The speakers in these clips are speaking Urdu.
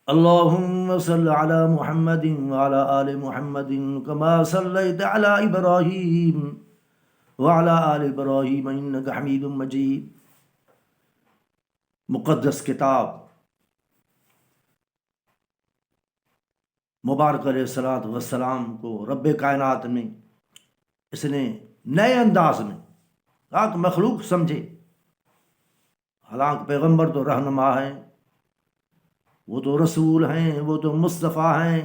اللهم صل على محمد وعلى آل محمد كما صليت على إبراهيم وعلى آل إبراهيم إنك حميد مجيد۔ مقدس کتاب مبارک علیہ الصلوۃ والسلام کو رب کائنات میں اس نے نئے انداز میں کہا کہ مخلوق سمجھے، حالانکہ پیغمبر تو رہنما ہیں، وہ تو رسول ہیں، وہ تو مصطفیٰ ہیں۔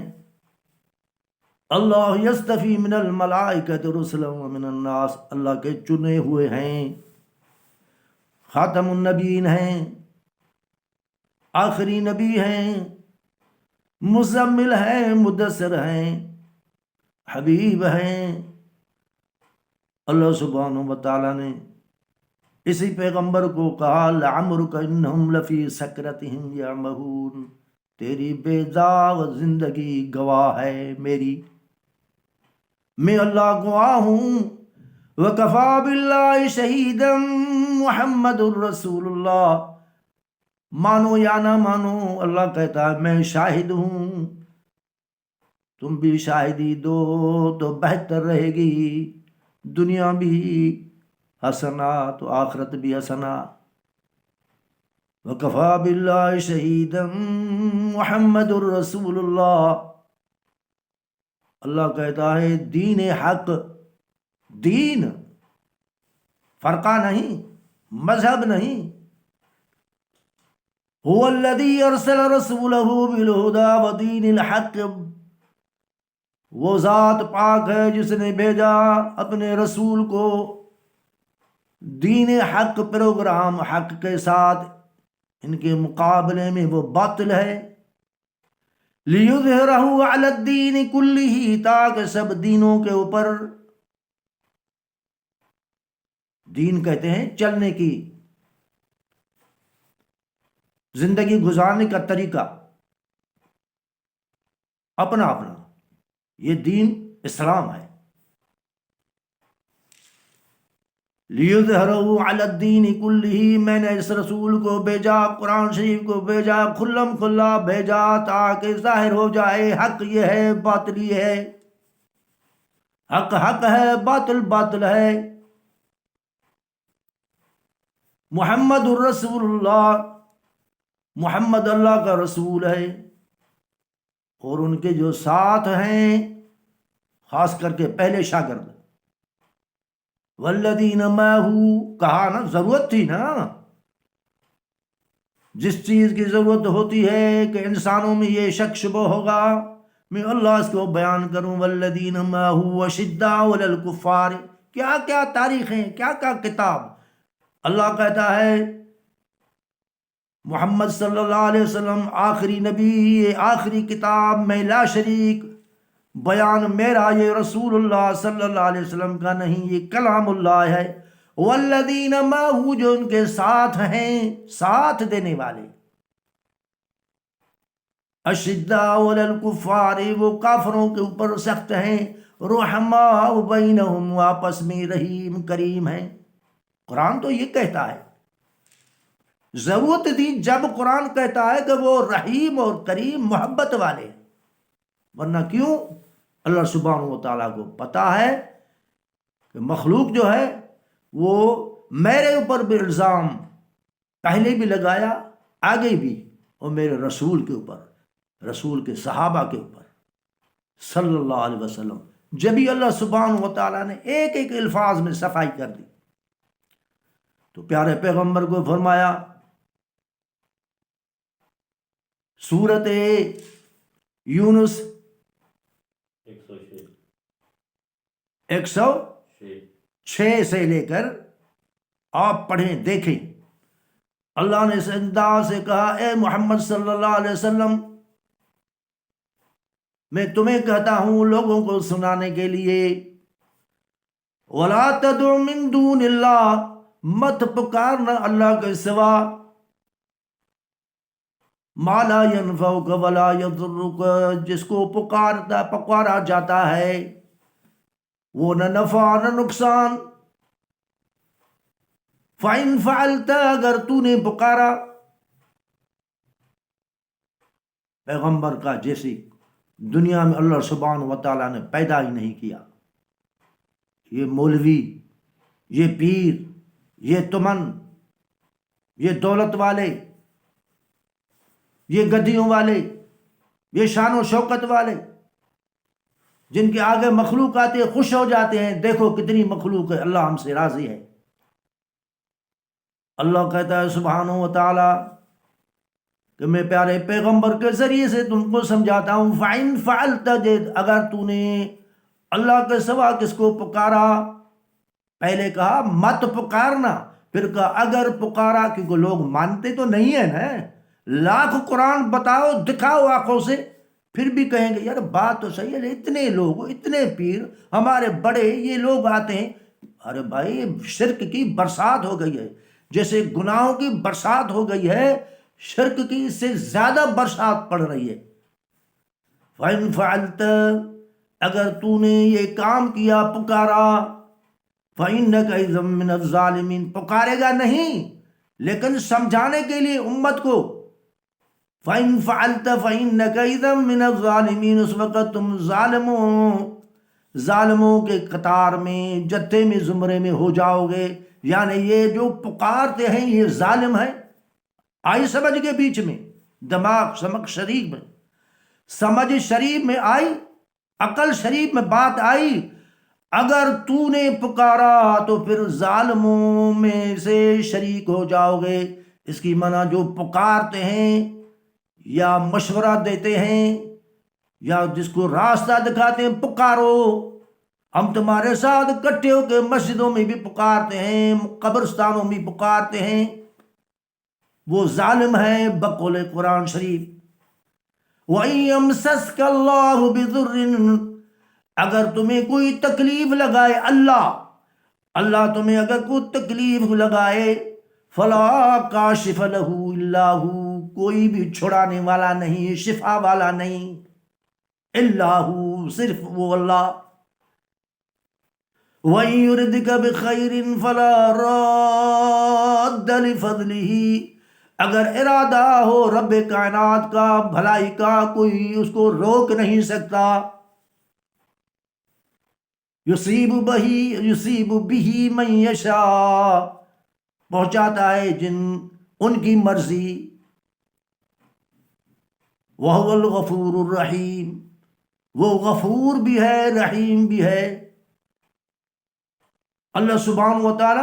اللہ یصطفی من الملائکۃ رسلا ومن الناس، اللہ کے چنے ہوئے ہیں، خاتم النبیین ہیں، آخری نبی ہیں، مزمل ہیں، مدثر ہیں، حبیب ہیں۔ اللہ سبحانہ و تعالیٰ نے اسی پیغمبر کو کہا لعمرک انہم لفی سکرتہم یعمہون، تیری بے داغ زندگی گواہ ہے میری، میں اللہ گواہ ہوں۔ وکفا باللہ شہیدا محمد الرسول اللہ، مانو یا نہ مانو اللہ کہتا ہے میں شاہد ہوں، تم بھی شاہدی دو تو بہتر رہے گی، دنیا بھی حسنا تو آخرت بھی حسنا۔ وکفا باللہ شہیدا محمد الرسول اللہ، اللہ کہتا ہے دین حق، دین فرقہ نہیں، مذہب نہیں، هو الذی ارسل رسولہ بالہدی ودین الحق، وہ ذات پاک ہے جس نے بھیجا اپنے رسول کو دین حق، پروگرام حق کے ساتھ، ان کے مقابلے میں وہ باطل ہے۔ لیظہرہ علی الدین کلہ، تاکہ سب دینوں کے اوپر، دین کہتے ہیں چلنے کی، زندگی گزارنے کا طریقہ اپنا اپنا، یہ دین اسلام ہے۔ لیظہرہ علی الدین کلہ، میں نے اس رسول کو بھیجا، قرآن شریف کو بھیجا، کھلم کھلا بھیجا تاکہ ظاہر ہو جائے حق یہ ہے، باطل یہ ہے، حق حق ہے، باطل باطل ہے۔ محمد الرسول اللہ، محمد اللہ کا رسول ہے، اور ان کے جو ساتھ ہیں، خاص کر کے پہلے شاگرد، والذین معہ، کہا نا ضرورت تھی نا، جس چیز کی ضرورت ہوتی ہے کہ انسانوں میں یہ شک شبہ ہوگا، میں اللہ اس کو بیان کروں۔ والذین معہ اشداء علی الکفار، کیا کیا تاریخیں، کیا کیا کتاب۔ اللہ کہتا ہے محمد صلی اللہ علیہ وسلم آخری نبی، یہ آخری کتاب، میں لا شریک، بیان میرا، یہ رسول اللہ صلی اللہ علیہ وسلم کا نہیں، یہ کلام اللہ ہے۔ والذین معہ، جو ان کے ساتھ ہیں، ساتھ دینے والے، اشداء علی الکفار، وہ کافروں کے اوپر سخت ہیں، رحماء بینہم، آپس میں رحیم کریم ہیں۔ قرآن تو یہ کہتا ہے، ضرورت تھی جب قرآن کہتا ہے کہ وہ رحیم اور کریم، محبت والے، ورنہ کیوں؟ اللہ سبحانہ و تعالیٰ کو پتا ہے کہ مخلوق جو ہے وہ میرے اوپر بھی الزام پہلے بھی لگایا، آگے بھی، اور میرے رسول کے اوپر، رسول کے صحابہ کے اوپر صلی اللہ علیہ وسلم، جبھی اللہ سبحانہ و تعالیٰ نے ایک ایک الفاظ میں صفائی کر دی۔ تو پیارے پیغمبر کو فرمایا، سورت یونس 106 سے لے کر آپ پڑھیں، دیکھیں، اللہ نے اس انداز سے کہا اے محمد صلی اللہ علیہ وسلم، میں تمہیں کہتا ہوں لوگوں کو سنانے کے لیے، وَلَا تَدْعُ مِن دُونِ اللَّهِ، مت پکارنا اللہ کے سوا، ما لا ينفعك ولا يضرك، جس کو پکارا جاتا ہے وہ نہ نفع نہ نقصان۔ فَإِن فَعَلْتَ، اگر تو نے پکارا، پیغمبر کا جیسے دنیا میں اللہ سبحانہ و تعالیٰ نے پیدا ہی نہیں کیا۔ یہ مولوی، یہ پیر، یہ تمن، یہ دولت والے، یہ گدیوں والے، یہ شان و شوکت والے، جن کے آگے مخلوق آتے ہیں خوش ہو جاتے ہیں، دیکھو کتنی مخلوق ہے، اللہ ہم سے راضی ہے۔ اللہ کہتا ہے سبحانہ و تعالی کہ میں پیارے پیغمبر کے ذریعے سے تم کو سمجھاتا ہوں، فَإِن فَعَلْتَ جد، اگر تو نے اللہ کے سوا کس کو پکارا، پہلے کہا مت پکارنا، پھر کہا اگر پکارا، کیونکہ لوگ مانتے تو نہیں ہیں نا، لاکھ قرآن بتاؤ دکھاؤ آنکھوں سے، پھر بھی کہیں گے یار بات تو صحیح ہے، اتنے لوگ، اتنے پیر، ہمارے بڑے یہ لوگ آتے ہیں۔ ارے بھائی شرک کی برسات ہو گئی ہے، جیسے گناہوں کی برسات ہو گئی ہے، شرک کی اس سے زیادہ برسات پڑ رہی ہے۔ فَإِن فَعَلْتَ، اگر تو نے یہ کام کیا، پکارا، فَإِنَّكَ إِذًا مِّنَ الظَّالِمِينَ، پکارے گا نہیں لیکن سمجھانے کے لیے امت کو، فَإِن فَعَلْتَ فَإِنَّكَ إِذًا مِّنَ الظَّالِمِينَ، اس وقت تم ظالموں کے قطار میں، جتھے میں، زمرے میں ہو جاؤ گے۔ یعنی یہ جو پکارتے ہیں یہ ظالم ہیں۔ آئی سمجھ کے بیچ میں، دماغ سمجھ شریف میں، سمجھ شریف میں آئی، عقل شریف میں بات آئی۔ اگر تو نے پکارا تو پھر ظالموں میں سے شریک ہو جاؤ گے۔ اس کی معنی جو پکارتے ہیں یا مشورہ دیتے ہیں یا جس کو راستہ دکھاتے ہیں، پکارو ہم تمہارے ساتھ اکٹھے ہو کے مسجدوں میں بھی پکارتے ہیں، قبرستانوں میں پکارتے ہیں، وہ ظالم ہیں بقول قرآن شریف۔ وَإِن يَمْسَسْكَ اللَّهُ بِضُرٍّ، اگر تمہیں کوئی تکلیف لگائے، اللہ تمہیں اگر کوئی تکلیف لگائے، فَلَا كَاشِفَ لَهُ إِلَّا هُوَ، کوئی بھی چھڑانے والا نہیں، شفا والا نہیں، إِلَّا هُوَ، صرف وہ اللہ۔ وَإِن يُرِدْكَ بِخَيْرٍ فَلَا رَادَّ لِفَضْلِهِ، اگر ارادہ ہو رب کائنات کا بھلائی کا، کوئی اس کو روک نہیں سکتا۔ یصیب بہ من یشاء، پہنچاتا ہے ان کی مرضی۔ وہو الغفور الرحیم، وہ غفور بھی ہے رحیم بھی ہے۔ اللہ سبحانہ و تعالی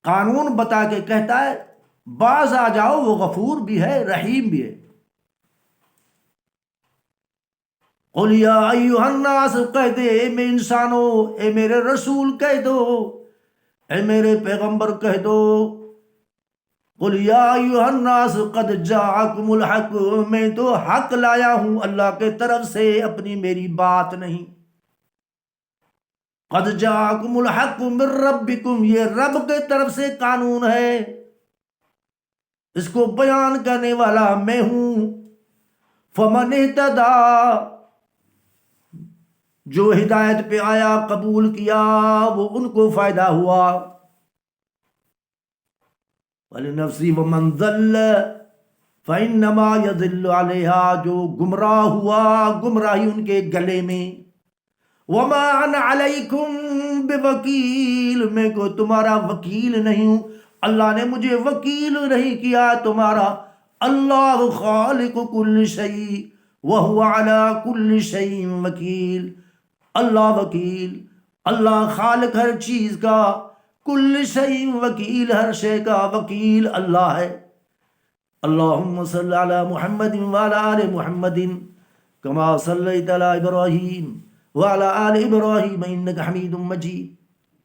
قانون بتا کے کہتا ہے باز آ جاؤ، وہ غفور بھی ہے رحیم بھی ہے۔ قل یا ایھا الناس، کہہ دے اے میں انسانوں، اے میرے رسول کہہ دو، اے میرے پیغمبر کہہ دو، قل یا ایھا الناس قد جاءکم الحق، میں تو حق لایا ہوں اللہ کے طرف سے، اپنی میری بات نہیں۔ قد جاءکم الحق من ربکم، یہ رب کے طرف سے قانون ہے، اس کو بیان کرنے والا میں ہوں۔ فمن اہتدی، جو ہدایت پہ آیا قبول کیا وہ ان کو فائدہ ہوا۔ وَلِنَفْسِهِ وَمَنْ ضَلَّ فَإِنَّمَا يَضِلُّ عَلَيْهَا، جو گمراہ ہوا گمراہی ان کے گلے میں۔ وَمَا أَنَا عَلَيْكُمْ بِوَكِيلٍ، میں کو تمہارا وکیل نہیں ہوں، اللہ نے مجھے وکیل نہیں کیا تمہارا۔ اللہ خالق كل شيء وهو على كل شيء وکیل، اللہ وکیل، اللہ خالق ہر چیز کا، کل شیء وکیل، ہر شے کا وکیل اللہ ہے۔ اللہم صلی علی محمد وعلی آل محمد کما صلیت علی ابراہیم وعلی آل ابراہیم انک حمید مجید۔